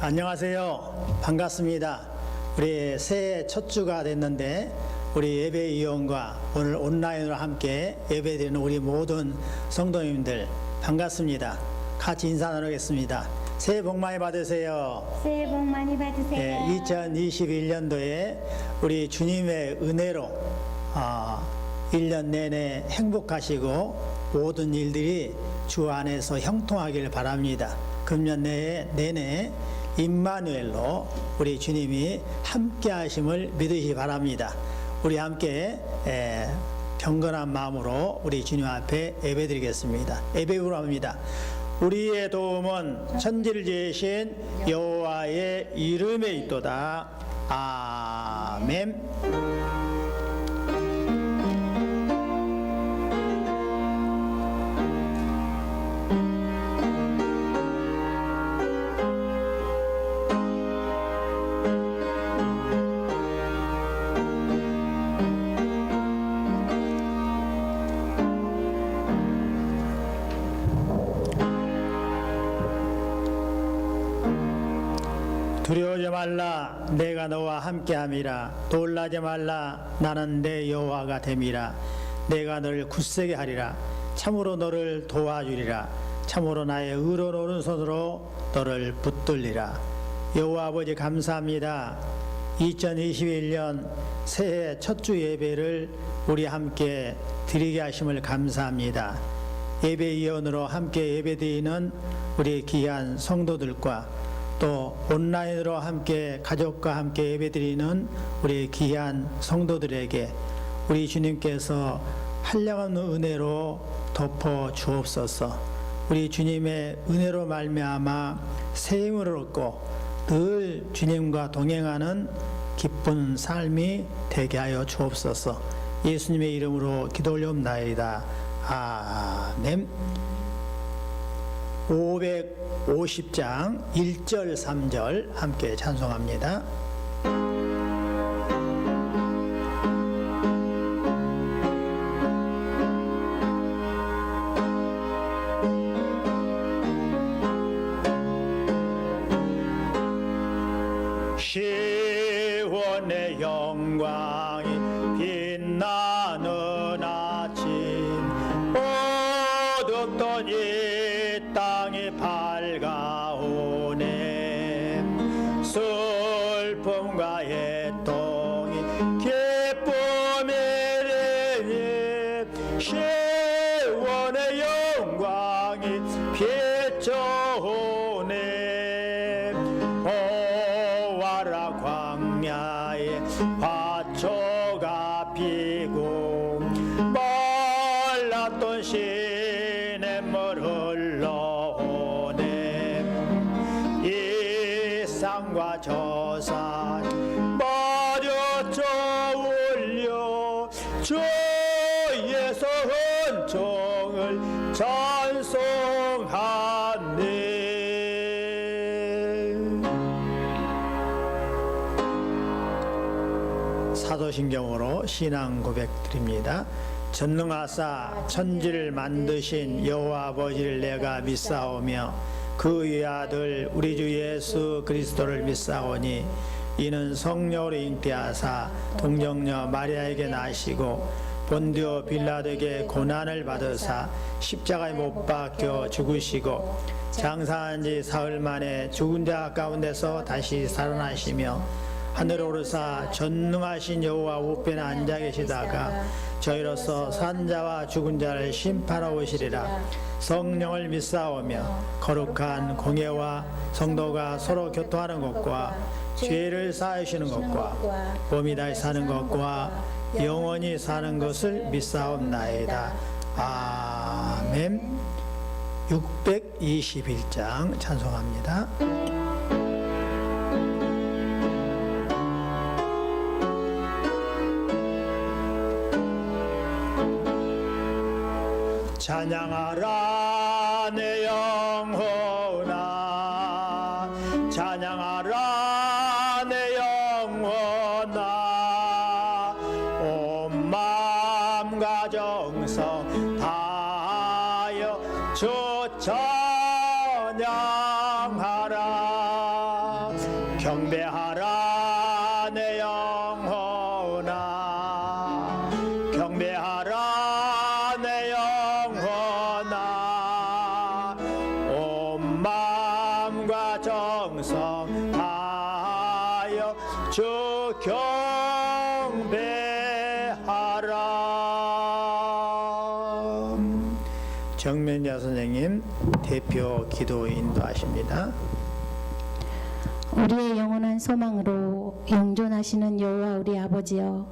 안녕하세요. 반갑습니다. 우리 새해 첫 주가 됐는데 우리 예배위원과 오늘 온라인으로 함께 예배드리는 우리 모든 성도님들 반갑습니다. 같이 인사 나누겠습니다. 새해 복 많이 받으세요. 새해 복 많이 받으세요. 2021년도에 우리 주님의 은혜로 1년 내내 행복하시고 모든 일들이 주 안에서 형통하기를 바랍니다. 금년 내내 임마누엘로 우리 주님이 함께 하심을 믿으시기 바랍니다. 우리 함께 경건한 마음으로 우리 주님 앞에 예배드리겠습니다. 예배로 합니다. 우리의 도움은 천지를 지으신 여호와의 이름에 있도다. 아멘. 두려워하지 말라. 내가 너와 함께함이라. 놀라지 말라. 나는 내 여호와가 됨이라. 내가 너를 굳세게 하리라. 참으로 너를 도와주리라. 참으로 나의 의로운 오른손으로 너를 붙들리라. 여호와 아버지 감사합니다. 2021년 새해 첫 주 예배를 우리 함께 드리게 하심을 감사합니다. 예배위원으로 함께 예배드리는 우리 귀한 성도들과 또 온라인으로 함께 가족과 함께 예배드리는 우리 귀한 성도들에게 우리 주님께서 한량없는 은혜로 덮어 주옵소서. 우리 주님의 은혜로 말미암아 새 힘을 얻고 늘 주님과 동행하는 기쁜 삶이 되게 하여 주옵소서. 예수님의 이름으로 기도 올려옵나이다. 아멘. 550장 1절 3절 함께 찬송합니다. 시온의 영광이 빛나는 아침 어둡던 이 땅이 밝아오네. 슬픔과 애통이 기쁨이 되니 시온의 영광이 비춰오네. 보아라 광야에 화초가 피고 말랐던 시냇물 흘러오네. 이 산과 저 산 마주쳐 올려 주의 선총을 찬송하네. 사도신경으로 신앙 고백 드립니다. 전능하사 천지를 만드신 여호와 아버지를 내가 믿사오며 그의 아들 우리 주 예수 그리스도를 믿사오니 이는 성령으로 잉태하사 동정녀 마리아에게 나시고 본디오 빌라도에게 고난을 받으사 십자가에 못 박혀 죽으시고 장사한 지 사흘 만에 죽은 자 가운데서 다시 살아나시며 하늘에 오르사 전능하신 여호와 우편에 앉아 계시다가 저희로서 산자와 죽은 자를 심판하러 오시리라. 성령을 믿사오며 거룩한 공예와 성도가 서로 교통하는 것과 죄를 사하시는 것과 몸이 다시 사는 것과 영원히 사는 것을 믿사옵나이다. 아멘. 621장 찬송합니다. 찬양하라 내 영혼아, 찬양하라 내 영혼아, 온 마음과 정성 다하여 주 찬양하라. 경배하라 내 영혼아 경배하라 내 영혼아 온 마음과 정성 다하여 주 경배하라. 정면야 선생님 대표 기도 인도하십니다. 우리의 영원한 소망으로 영존하시는 여호와 우리 아버지여,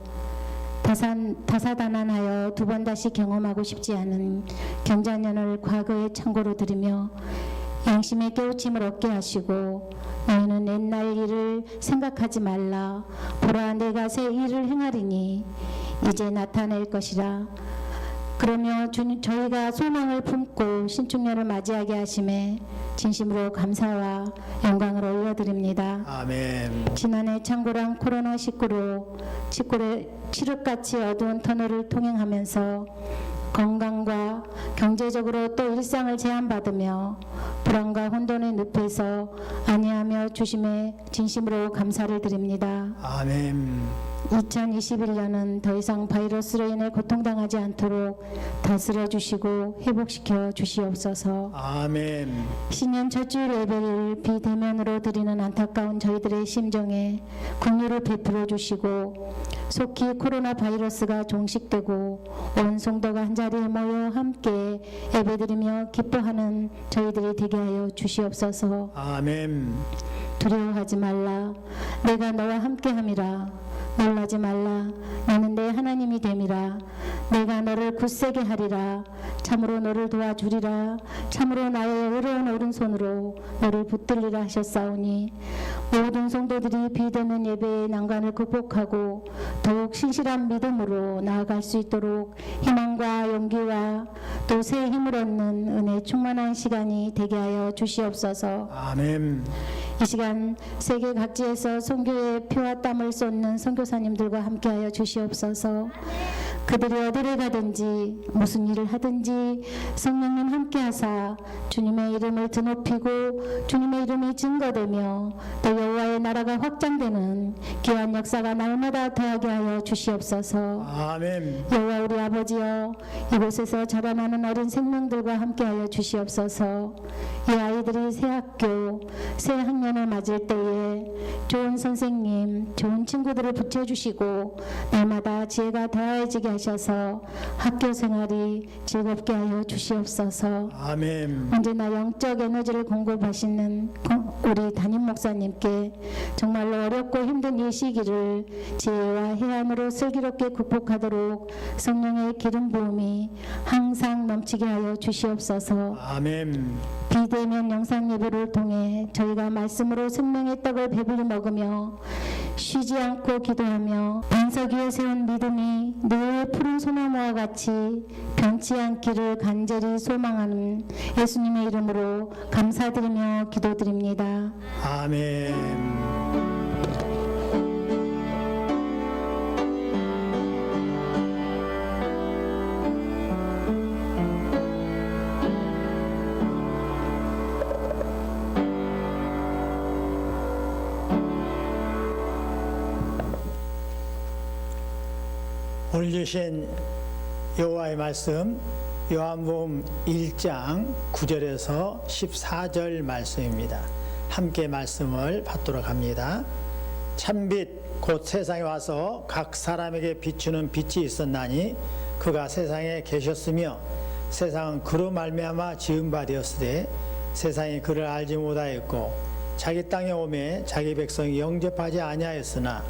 다사다난하여 두 번 다시 경험하고 싶지 않은 경자년을 과거의 참고로 들으며 양심의 깨우침을 얻게 하시고, 너희는 옛날 일을 생각하지 말라. 보라, 내가 새 일을 행하리니 이제 나타낼 것이라. 그러며 저희가 소망을 품고 신축년을 맞이하게 하심에 진심으로 감사와 영광을 올려드립니다. 아멘. 지난해 창고랑 코로나19로 칠흑같이 어두운 터널을 통행하면서 건강과 경제적으로 또 일상을 제한받으며 불안과 혼돈의 늪에서 안위하며 주심에 진심으로 감사를 드립니다. 아멘. 2021년은 더 이상 바이러스로 인해 고통당하지 않도록 다스려 주시고 회복시켜 주시옵소서. 아멘. 신년 첫 주일 예배를 비대면으로 드리는 안타까운 저희들의 심정에 긍휼을 베풀어 주시고, 속히 코로나 바이러스가 종식되고 온 성도가 한자리에 모여 함께 예배드리며 기뻐하는 저희들이 되게 하여 주시옵소서. 아멘. 두려워하지 말라. 내가 너와 함께함이라. 놀라지 말라. 나는 내 하나님이 됨이라. 내가 너를 굳세게 하리라. 참으로 너를 도와주리라. 참으로 나의 의로운 오른손으로 너를 붙들리라 하셨사오니, 모든 성도들이 비대면 예배의 난관을 극복하고 더욱 신실한 믿음으로 나아갈 수 있도록 희망과 용기와 또 새 힘을 얻는 은혜 충만한 시간이 되게 하여 주시옵소서. 아멘. 이 시간 세계 각지에서 선교의 피와 땀을 쏟는 선교사님들과 함께하여 주시옵소서. 그들이 어디를 가든지 무슨 일을 하든지 성령님 함께하사 주님의 이름을 드높이고 주님의 이름이 증거되며 또 여호와의 나라가 확장되는 귀한 역사가 날마다 더하게 하여 주시옵소서. 아멘. 여호와 우리 아버지여, 이곳에서 자라나는 어린 생명들과 함께하여 주시옵소서. 이 아이들이 새 학교, 새 학년을 맞을 때에 좋은 선생님, 좋은 친구들을 붙여주시고 날마다 지혜가 더해지게 하셔서 학교 생활이 즐겁게 하여 주시옵소서. 아멘. 언제나 영적 에너지를 공급하시는 우리 담임 목사님께 정말로 어렵고 힘든 이 시기를 지혜와 해안으로 슬기롭게 극복하도록 성령의 기름 부음이 항상 넘치게 하여 주시옵소서. 아멘. 비대면 영상 예배를 통해 저희가 말씀으로 생명의 떡을 배불리 먹으며 쉬지 않고 기도하며 반석 위에 세운 믿음이 늘 푸른 소나무와 같이 변치 않기를 간절히 소망하는 예수님의 이름으로 감사드리며 기도드립니다. 아멘. 오늘 주신 여호와의 말씀 요한복음 1장 9절에서 14절 말씀입니다. 함께 말씀을 받도록 합니다. 참빛 곧 세상에 와서 각 사람에게 비추는 빛이 있었나니 그가 세상에 계셨으며 세상은 그로 말미암아 지은 바 되었으되 세상이 그를 알지 못하였고 자기 땅에 오매 자기 백성이 영접하지 아니하였으나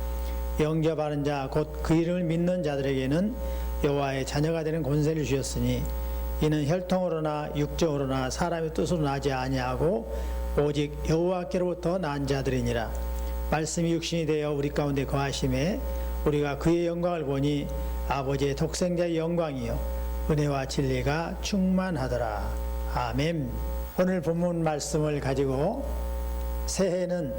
영접하는 자 곧 그 이름을 믿는 자들에게는 여호와의 자녀가 되는 권세를 주셨으니 이는 혈통으로나 육정으로나 사람의 뜻으로 나지 아니하고 오직 여호와께로부터 난 자들이니라. 말씀이 육신이 되어 우리 가운데 거하심에 우리가 그의 영광을 보니 아버지의 독생자의 영광이요 은혜와 진리가 충만하더라. 아멘. 오늘 본문 말씀을 가지고 새해는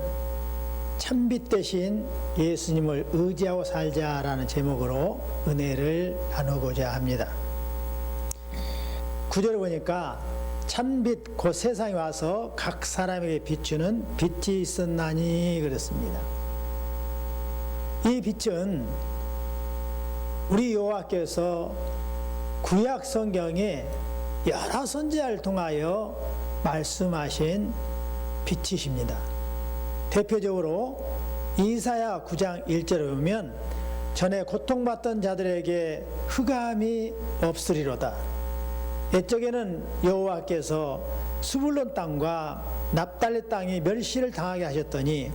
참빛 대신 예수님을 의지하고 살자라는 제목으로 은혜를 나누고자 합니다. 9절을 보니까 참빛 곧 세상에 와서 각 사람에게 비추는 빛이 있었나니 그랬습니다. 이 빛은 우리 여호와께서 구약 성경에 여러 선지자를 통하여 말씀하신 빛이십니다. 대표적으로 이사야 9장 1절에 보면 전에 고통받던 자들에게 흑암이 없으리로다. 옛적에는 여호와께서 스불론 땅과 납달리 땅이 멸시를 당하게 하셨더니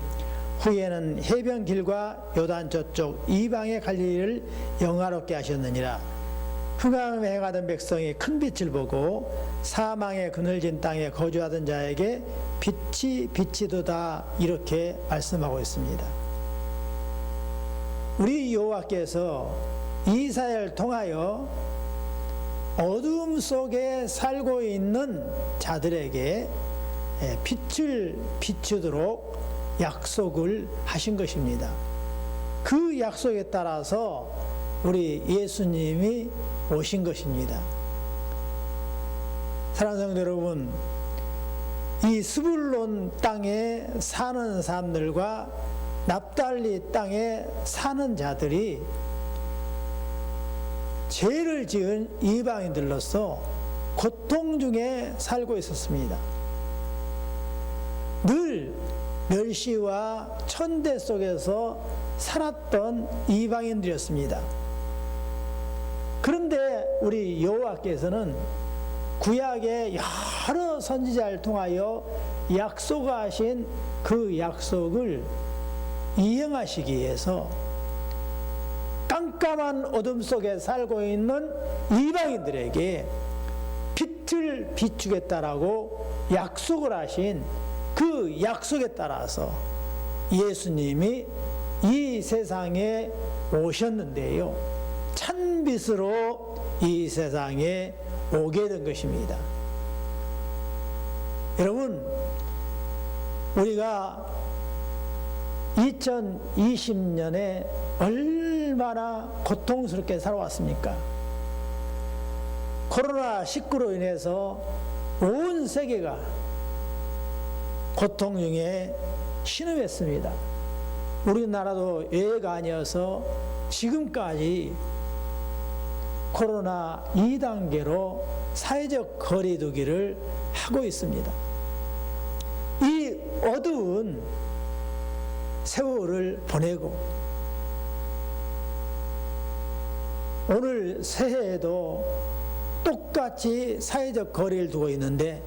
후에는 해변 길과 요단 저쪽 이방의 갈릴리를 영화롭게 하셨느니라. 흑암에 행하던 백성이 큰 빛을 보고 사망의 그늘진 땅에 거주하던 자에게 빛이 비치도다, 이렇게 말씀하고 있습니다. 우리 여호와께서 이사야를 통하여 어둠 속에 살고 있는 자들에게 빛을 비추도록 약속을 하신 것입니다. 그 약속에 따라서 우리 예수님이 오신 것입니다. 사랑하는 성도 여러분, 이 스불론 땅에 사는 사람들과 납달리 땅에 사는 자들이 죄를 지은 이방인들로서 고통 중에 살고 있었습니다. 늘 멸시와 천대 속에서 살았던 이방인들이었습니다. 그런데 우리 여호와께서는 구약의 여러 선지자를 통하여 약속하신 그 약속을 이행하시기 위해서 깜깜한 어둠 속에 살고 있는 이방인들에게 빛을 비추겠다라고 약속을 하신 그 약속에 따라서 예수님이 이 세상에 오셨는데요, 찬빛으로 이 세상에 오게 된 것입니다. 여러분, 우리가 2020년에 얼마나 고통스럽게 살아왔습니까? 코로나19로 인해서 온 세계가 고통 중에 신음했습니다. 우리나라도 예외가 아니어서 지금까지 코로나 2단계로 사회적 거리두기를 하고 있습니다. 이 어두운 세월을 보내고 오늘 새해에도 똑같이 사회적 거리를 두고 있는데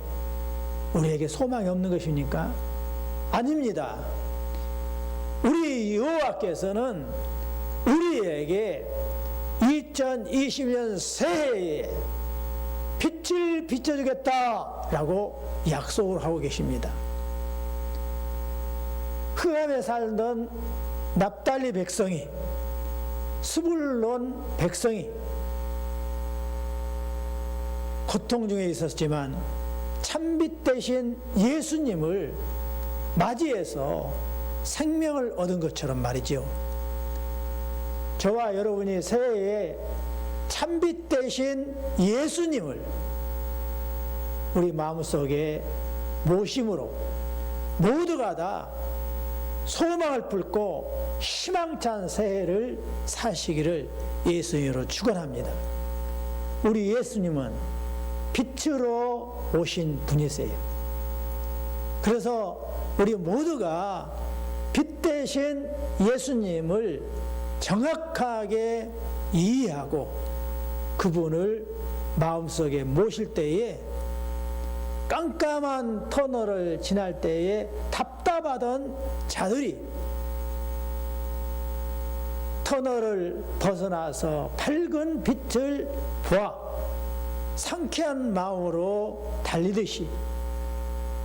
우리에게 소망이 없는 것입니까? 아닙니다. 우리 여호와께서는 우리에게 2020년 새해에 빛을 비춰주겠다라고 약속을 하고 계십니다. 흑암에 살던 납달리 백성이, 스불론 백성이 고통 중에 있었지만 참빛 대신 예수님을 맞이해서 생명을 얻은 것처럼 말이죠. 저와 여러분이 새해에 참빛 대신 예수님을 우리 마음속에 모심으로 모두가 다 소망을 품고 희망찬 새해를 사시기를 예수님으로 축원합니다. 우리 예수님은 빛으로 오신 분이세요. 그래서 우리 모두가 빛 대신 예수님을 정확하게 이해하고 그분을 마음속에 모실 때에 깜깜한 터널을 지날 때에 답답하던 자들이 터널을 벗어나서 밝은 빛을 보아 상쾌한 마음으로 달리듯이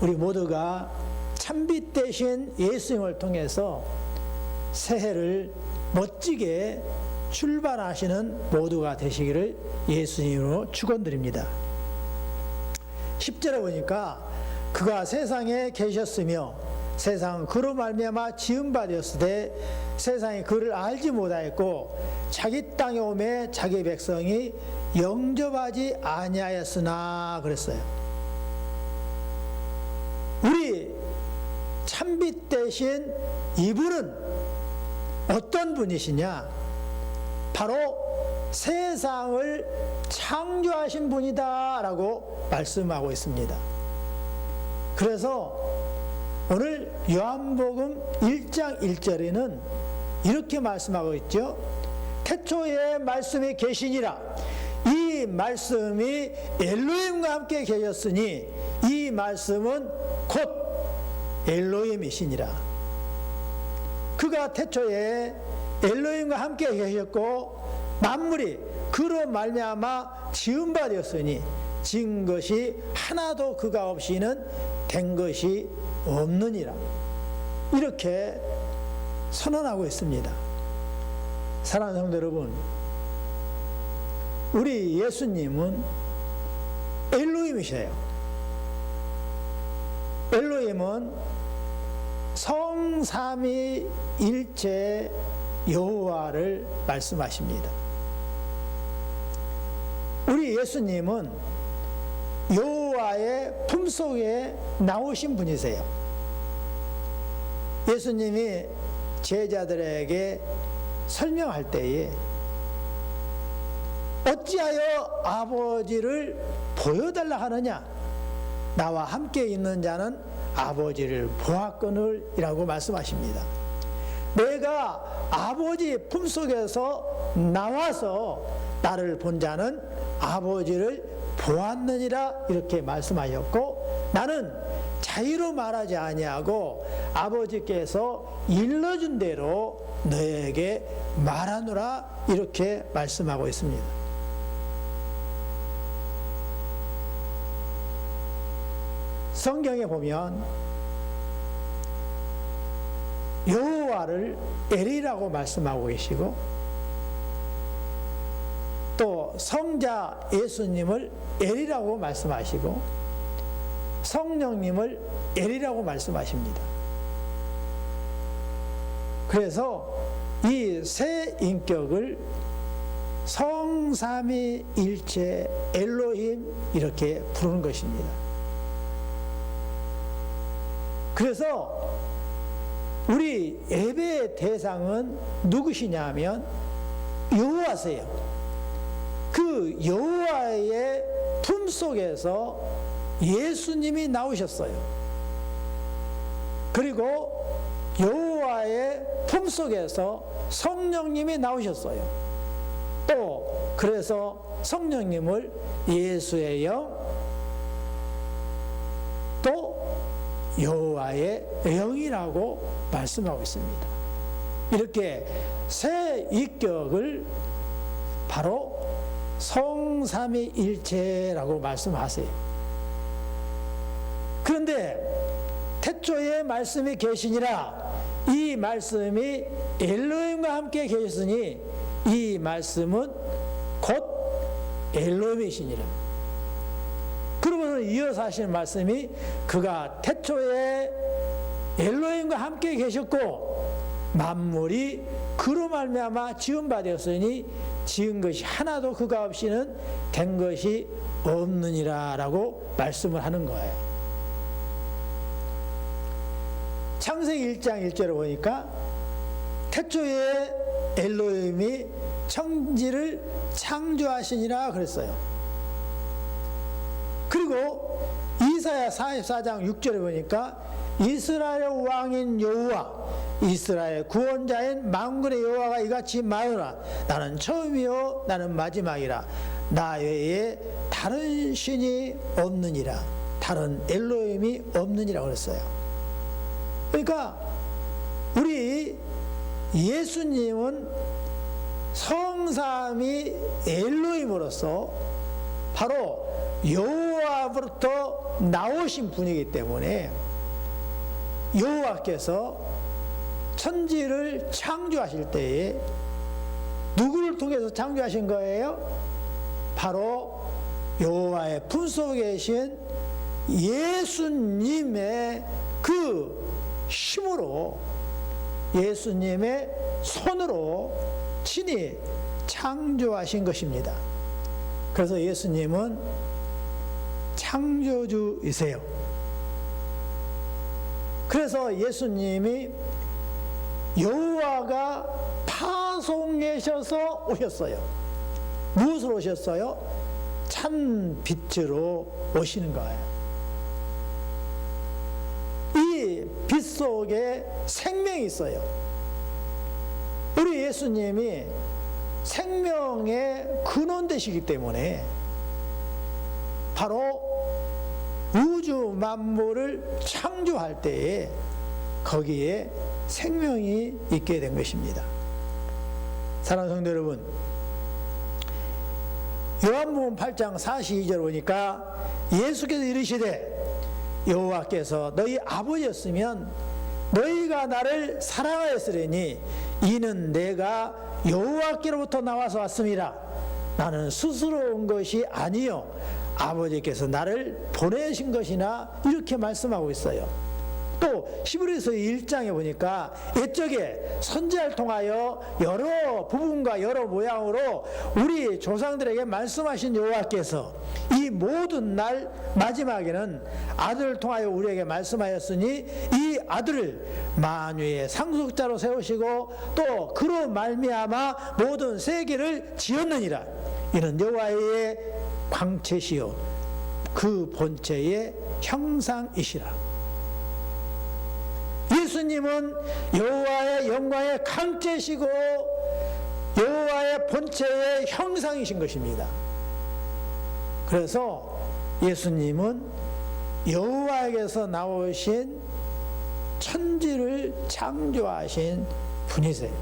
우리 모두가 참빛 대신 예수님을 통해서 새해를 멋지게 출발하시는 모두가 되시기를 예수님으로 축원드립니다. 10절에 보니까 그가 세상에 계셨으며 세상은 그로 말미암아 지은 바 되었으되 세상이 그를 알지 못하였고 자기 땅에 오매 자기 백성이 영접하지 아니하였으나 그랬어요. 참빛 대신 이분은 어떤 분이시냐? 바로 세상을 창조하신 분이다 라고 말씀하고 있습니다. 그래서 오늘 요한복음 1장 1절에는 이렇게 말씀하고 있죠. 태초에 말씀이 계시니라. 이 말씀이 엘로힘과 함께 계셨으니 이 말씀은 곧 엘로힘이시니라. 그가 태초에 엘로힘과 함께 계셨고 만물이 그로 말미암아 지은 바 되었으니 지은 것이 하나도 그가 없이는 된 것이 없느니라. 이렇게 선언하고 있습니다. 사랑하는 성도 여러분, 우리 예수님은 엘로힘이세요. 엘로힘은 성삼위일체 여호와를 말씀하십니다. 우리 예수님은 여호와의 품속에 나오신 분이세요. 예수님이 제자들에게 설명할 때에 어찌하여 아버지를 보여달라 하느냐? 나와 함께 있는 자는 아버지를 보았거늘 이라고 말씀하십니다. 내가 아버지 품속에서 나와서 나를 본 자는 아버지를 보았느니라 이렇게 말씀하셨고, 나는 자의로 말하지 아니하고 아버지께서 일러준 대로 너에게 말하노라 이렇게 말씀하고 있습니다. 성경에 보면 여호와를 엘이라고 말씀하고 계시고 또 성자 예수님을 엘이라고 말씀하시고 성령님을 엘이라고 말씀하십니다. 그래서 이 세 인격을 성삼위일체 엘로힘 이렇게 부르는 것입니다. 그래서 우리 예배의 대상은 누구시냐면 여호와세요. 그 여호와의 품속에서 예수님이 나오셨어요. 그리고 여호와의 품속에서 성령님이 나오셨어요. 또 그래서 성령님을 예수의 영, 또 여호와의 영이라고 말씀하고 있습니다. 이렇게 세 인격을 바로 성삼위일체라고 말씀하세요. 그런데 태초에 말씀이 계시니라. 이 말씀이 엘로힘과 함께 계셨으니 이 말씀은 곧 엘로힘이시니라. 그러면서 이어서 하시는 말씀이 그가 태초에 엘로힘과 함께 계셨고 만물이 그로 말미암아 지은 바 되었으니 지은 것이 하나도 그가 없이는 된 것이 없느니라 라고 말씀을 하는 거예요. 창세기 1장 1절에 보니까 태초에 엘로힘이 천지를 창조하시니라 그랬어요. 그리고 이사야 44장 6절에 보니까 이스라엘의 왕인 여호와, 이스라엘 구원자인 만군의 여호와가 이같이 말하노라. 나는 처음이요 나는 마지막이라. 나 외에 다른 신이 없느니라. 다른 엘로힘이 없느니라 그랬어요. 그러니까 우리 예수님은 성삼위 엘로힘으로서 바로 여호와로부터 나오신 분이기 때문에 여호와께서 천지를 창조하실 때에 누구를 통해서 창조하신 거예요? 바로 여호와의 품속에 계신 예수님의 그 힘으로, 예수님의 손으로 친히 창조하신 것입니다. 그래서 예수님은 창조주이세요. 그래서 예수님이 여호와가 파송하셔서 오셨어요. 무엇으로 오셨어요? 참 빛으로 오시는 거예요. 이 빛 속에 생명이 있어요. 우리 예수님이 생명의 근원 되시기 때문에 바로 우주 만물을 창조할 때에 거기에 생명이 있게 된 것입니다. 사랑하는 성도 여러분, 요한복음 8장 42절 보니까 예수께서 이르시되 여호와께서 너희 아버지였으면 너희가 나를 사랑하였으리니 이는 내가 여호와께로부터 나와서 왔음이라. 나는 스스로 온 것이 아니요 아버지께서 나를 보내신 것이나, 이렇게 말씀하고 있어요. 또 히브리서 1장에 보니까 옛적에 선지자를 통하여 여러 부분과 여러 모양으로 우리 조상들에게 말씀하신 여호와께서 이 모든 날 마지막에는 아들을 통하여 우리에게 말씀하였으니 이 아들을 만유의 상속자로 세우시고 또 그로 말미암아 모든 세계를 지었느니라. 이는 여호와의 광채시요 그 본체의 형상이시라. 예수님은 여호와의 영광의 강체시고 여호와의 본체의 형상이신 것입니다. 그래서 예수님은 여호와에게서 나오신 천지를 창조하신 분이세요.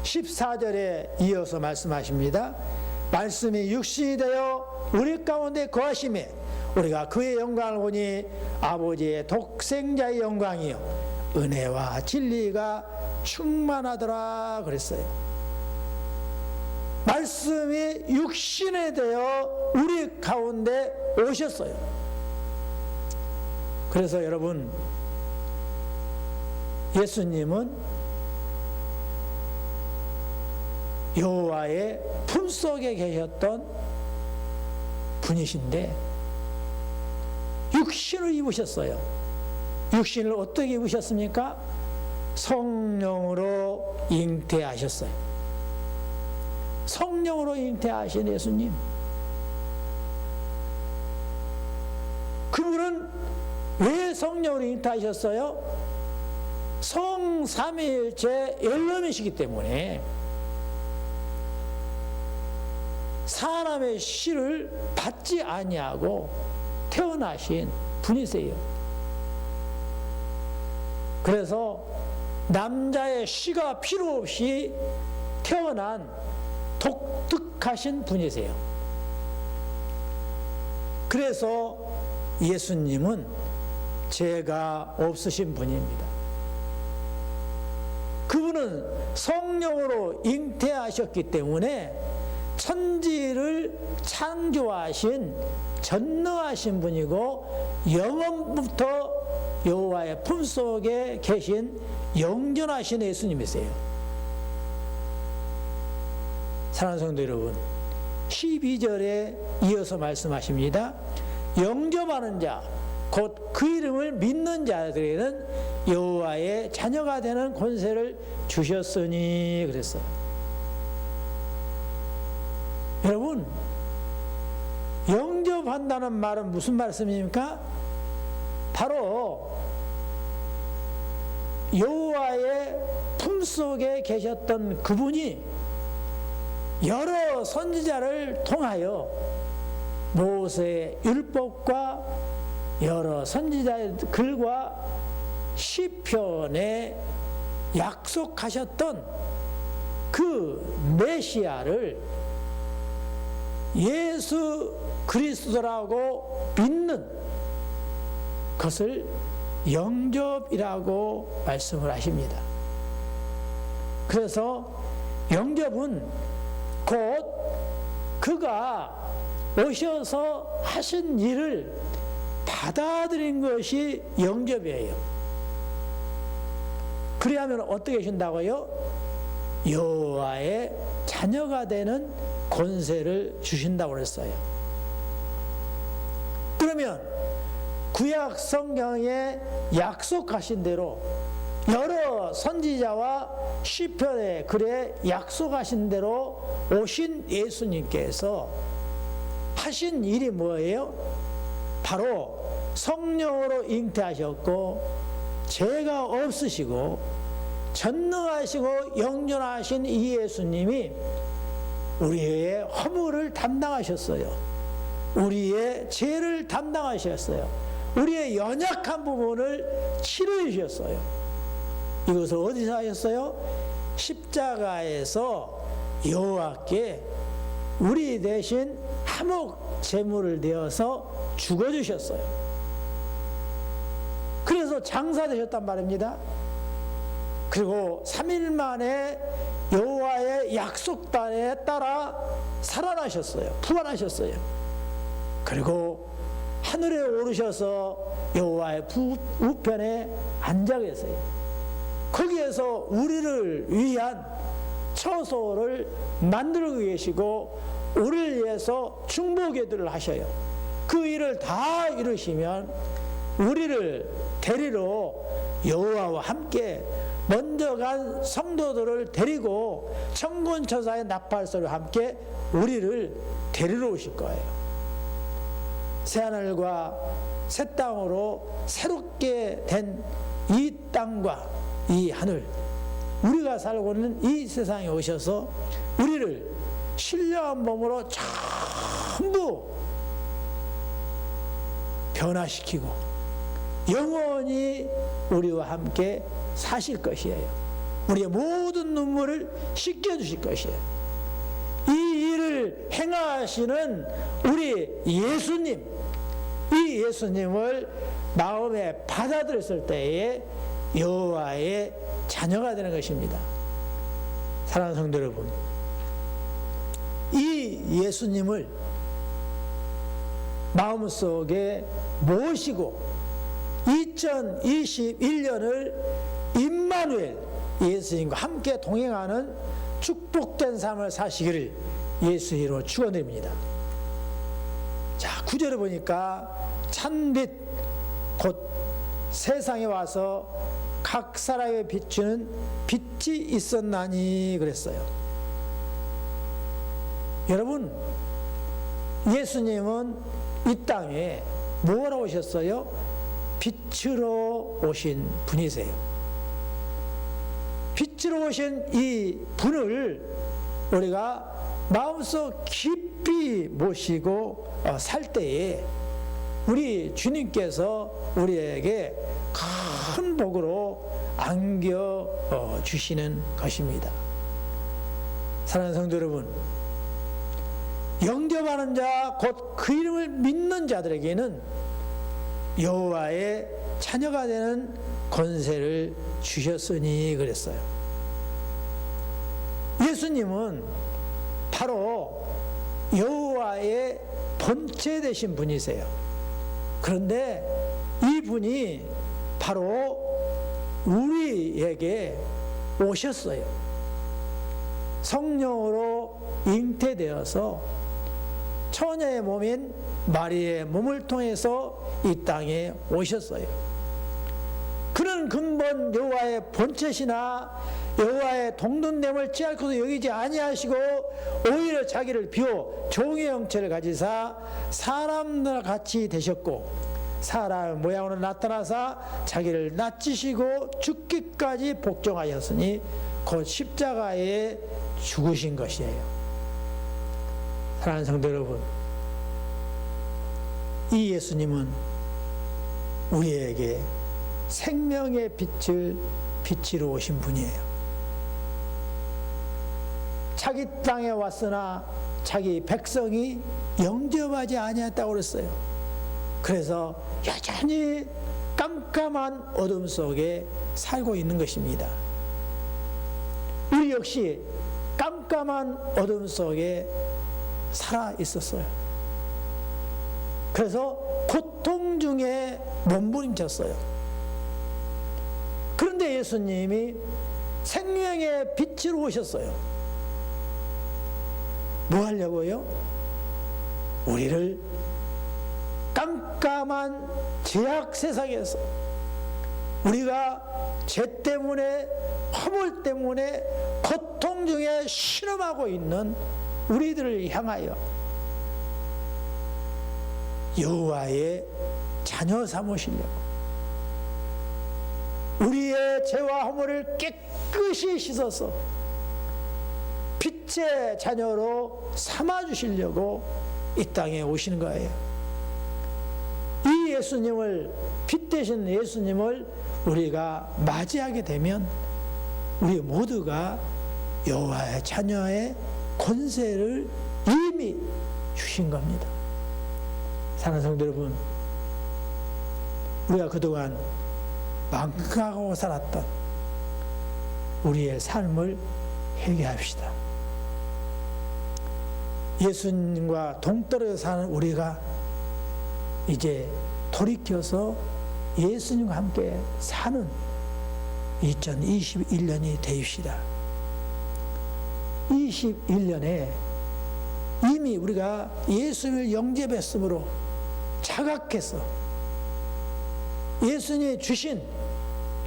14절에 이어서 말씀하십니다. 말씀이 육신이 되어 우리 가운데 거하심에 우리가 그의 영광을 보니 아버지의 독생자의 영광이요 은혜와 진리가 충만하더라 그랬어요. 말씀이 육신에 되어 우리 가운데 오셨어요. 그래서 여러분, 예수님은 여호와의 품속에 계셨던 분이신데 육신을 입으셨어요. 육신을 어떻게 입으셨습니까? 성령으로 잉태하셨어요. 성령으로 잉태하신 예수님, 그분은 왜 성령으로 잉태하셨어요? 성삼위일체 엘롬이시기 때문에 사람의 씨를 받지 아니하고 태어나신 분이세요. 그래서 남자의 씨가 필요 없이 태어난 독특하신 분이세요. 그래서 예수님은 죄가 없으신 분입니다. 그분은 성령으로 잉태하셨기 때문에 천지를 창조하신 전능하신 분이고 영원부터 여호와의 품속에 계신 영존하신 예수님이세요. 사랑하는 성도 여러분, 12절에 이어서 말씀하십니다. 영접하는 자, 곧 그 이름을 믿는 자들에게는 여호와의 자녀가 되는 권세를 주셨으니 그랬어요. 여러분, 영접한다는 말은 무슨 말씀입니까? 바로 여호와의 품속에 계셨던 그분이 여러 선지자를 통하여 모세의 율법과 여러 선지자의 글과 시편에 약속하셨던 그 메시아를 예수 그리스도라고 믿는 것을 영접이라고 말씀을 하십니다. 그래서 영접은 곧 그가 오셔서 하신 일을 받아들인 것이 영접이에요. 그리하면 어떻게 하신다고요? 여호와의 자녀가 되는 권세를 주신다고 그랬어요. 그러면 구약 성경에 약속하신 대로 여러 선지자와 시편의 글에 약속하신 대로 오신 예수님께서 하신 일이 뭐예요? 바로 성령으로 잉태하셨고 죄가 없으시고 전능하시고 영존하신 이 예수님이 우리의 허물을 담당하셨어요. 우리의 죄를 담당하셨어요. 우리의 연약한 부분을 치료해 주셨어요. 이것을 어디서 하셨어요? 십자가에서 여호와께 우리 대신 화목 제물을 되어서 죽어주셨어요. 그래서 장사되셨단 말입니다. 그리고 3일 만에 여호와의 약속단에 따라 살아나셨어요. 부활하셨어요. 그리고 하늘에 오르셔서 여호와의 우편에 앉아 계세요. 거기에서 우리를 위한 처소를 만들고 계시고 우리를 위해서 중보기도를 하셔요. 그 일을 다 이루시면 우리를 데리러 여호와와 함께 먼저 간 성도들을 데리고 천군천사의 나팔소리와 함께 우리를 데리러 오실 거예요. 새하늘과 새 땅으로 새롭게 된 이 땅과 이 하늘, 우리가 살고 있는 이 세상에 오셔서 우리를 신령한 몸으로 전부 변화시키고 영원히 우리와 함께 사실 것이에요. 우리의 모든 눈물을 씻겨주실 것이에요. 이 일을 행하시는 우리 예수님, 이 예수님을 마음에 받아들였을 때에 여호와의 자녀가 되는 것입니다. 사랑하는 성도 여러분, 이 예수님을 마음속에 모시고 2021년을 임마누엘 예수님과 함께 동행하는 축복된 삶을 사시기를 예수 이름으로 축원드립니다. 자, 9절에 보니까 찬빛 곧 세상에 와서 각 사람에 비추는 빛이 있었나니 그랬어요. 여러분, 예수님은 이 땅에 뭐하러 오셨어요? 빛으로 오신 분이세요. 빛으로 오신 이 분을 우리가 마음속 깊이 모시고 살 때에 우리 주님께서 우리에게 큰 복으로 안겨 주시는 것입니다. 사랑하는 성도 여러분, 영접하는 자 곧 그 이름을 믿는 자들에게는 여호와의 자녀가 되는 권세를 주셨으니 그랬어요. 예수님은 바로 여호와의 본체 되신 분이세요. 그런데 이 분이 바로 우리에게 오셨어요. 성령으로 잉태되어서 처녀의 몸인 마리의 몸을 통해서 이 땅에 오셨어요. 그는 근본 여호와의 본체시나 여호와의 동등됨을 찌않고도 여기지 아니하시고 오히려 자기를 비워 종의 형체를 가지사 사람과 같이 되셨고 사람 모양으로 나타나사 자기를 낮추시고 죽기까지 복종하였으니 곧 십자가에 죽으신 것이에요. 사랑하는 성도 여러분, 이 예수님은 우리에게 생명의 빛을 비치러 오신 분이에요. 자기 땅에 왔으나 자기 백성이 영접하지 아니했다고 그랬어요. 그래서 여전히 깜깜한 어둠 속에 살고 있는 것입니다. 우리 역시 깜깜한 어둠 속에 살아 있었어요. 그래서 고통 중에 몸부림쳤어요. 그런데 예수님이 생명의 빛으로 오셨어요. 뭐 하려고요? 우리를 깜깜한 죄악 세상에서 우리가 죄 때문에, 허물 때문에 고통 중에 신음하고 있는 우리들을 향하여 여호와의 자녀 삼으시려고, 우리의 죄와 허물을 깨끗이 씻어서 빛의 자녀로 삼아주시려고 이 땅에 오시는 거예요. 이 예수님을, 빛 되신 예수님을 우리가 맞이하게 되면 우리 모두가 여호와의 자녀의 권세를 이미 주신 겁니다. 사랑하는 성도 여러분, 우리가 그동안 망각하고 살았던 우리의 삶을 회개합시다. 예수님과 동떨어져 사는 우리가 이제 돌이켜서 예수님과 함께 사는 2021년이 되십시다. 21년에 이미 우리가 예수를 영접했으므로 자각해서 예수님이 주신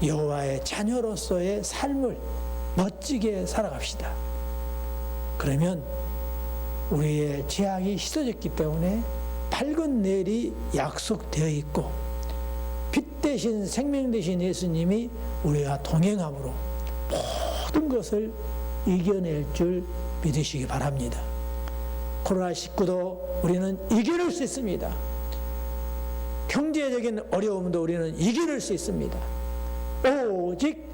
여호와의 자녀로서의 삶을 멋지게 살아갑시다. 그러면 우리의 죄악이 씻어졌기 때문에 밝은 내일이 약속되어 있고, 빛 대신 생명 되신 예수님이 우리와 동행함으로 모든 것을 이겨낼 줄 믿으시기 바랍니다. 코로나19도 우리는 이겨낼 수 있습니다. 경제적인 어려움도 우리는 이겨낼 수 있습니다. 오직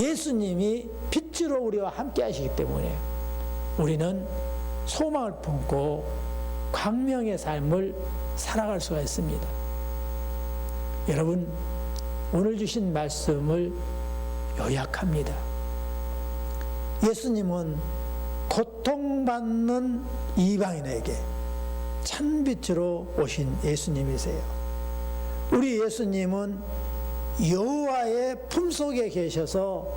예수님이 빛으로 우리와 함께 하시기 때문에 우리는 소망을 품고 광명의 삶을 살아갈 수가 있습니다. 여러분, 오늘 주신 말씀을 요약합니다. 예수님은 고통받는 이방인에게 찬빛으로 오신 예수님이세요. 우리 예수님은 여호와의 품속에 계셔서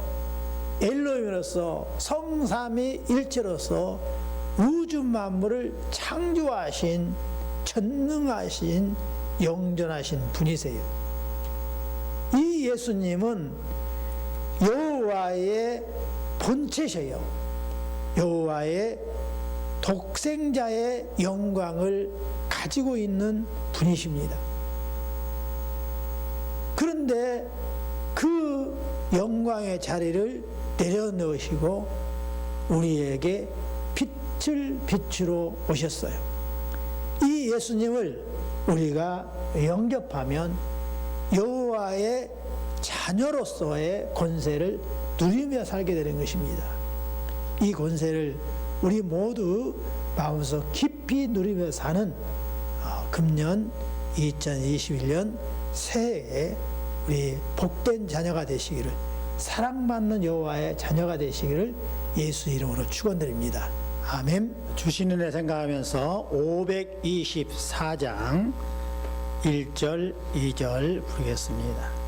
엘로힘으로서 성삼위 일체로서 우주 만물을 창조하신 전능하신 영존하신 분이세요. 이 예수님은 여호와의 본체셔요. 여호와의 독생자의 영광을 가지고 있는 분이십니다. 그런데 그 영광의 자리를 내려놓으시고 우리에게 빛을 비추러 오셨어요. 이 예수님을 우리가 영접하면 여호와의 자녀로서의 권세를 누리며 살게 되는 것입니다. 이 권세를 우리 모두 마음속 깊이 누리며 사는 금년 2021년 새해에 우리 복된 자녀가 되시기를, 사랑받는 여호와의 자녀가 되시기를 예수 이름으로 축원드립니다. 아멘. 주신 은혜 생각하면서 524장 1절 2절 부르겠습니다.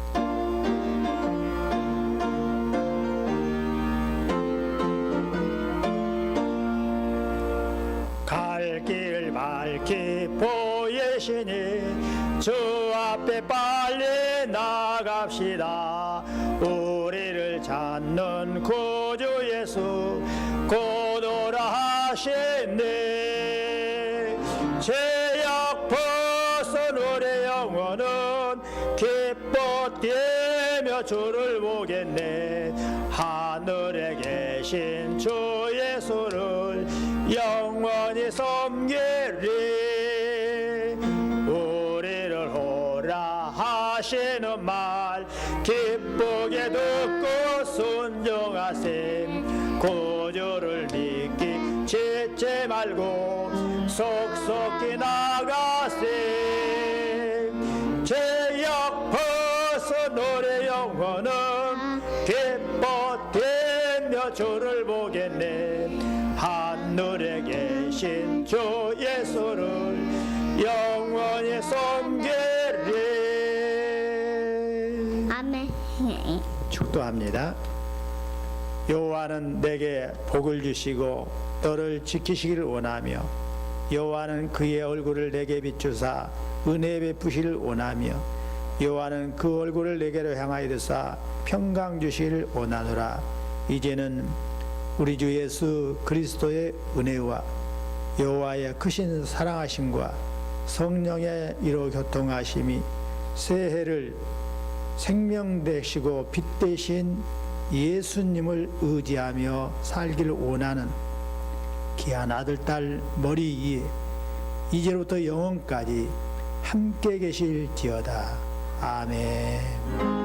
갈 길 밝히 보이시니 주 앞에 빨리 나갑시다. 우리를 찾는 구주 예수 곧 오라 하시네. 죄악 벗은 우리 영혼은 기뻐 뛰며 주를 보겠네. 하늘에 계신 주 예수를 영원히 섬기리. 우리를 오라 하시는 말 기쁘게 듣고 순종하셈. 구주를 믿기 지지 말고 속속히 나가셈. 죄악 벗은 우리 영혼은 기뻐 뛰며 주를 보겠네. 하늘에 계신 주 예수를 영원히 섬기리. 아멘. 축도합니다. 여호와는 내게 복을 주시고 너를 지키시기를 원하며 여호와는 그의 얼굴을 내게 비추사 은혜 베푸시를 원하며 여호와는 그 얼굴을 내게로 향하여 드사 평강 주시기를 원하노라. 이제는 우리 주 예수 그리스도의 은혜와 여호와의 크신 사랑하심과 성령의 이로 교통하심이 새해를 생명 되시고 빛 되신 예수님을 의지하며 살기를 원하는 귀한 아들 딸 머리 위에 이제부터 영원까지 함께 계실지어다. 아멘.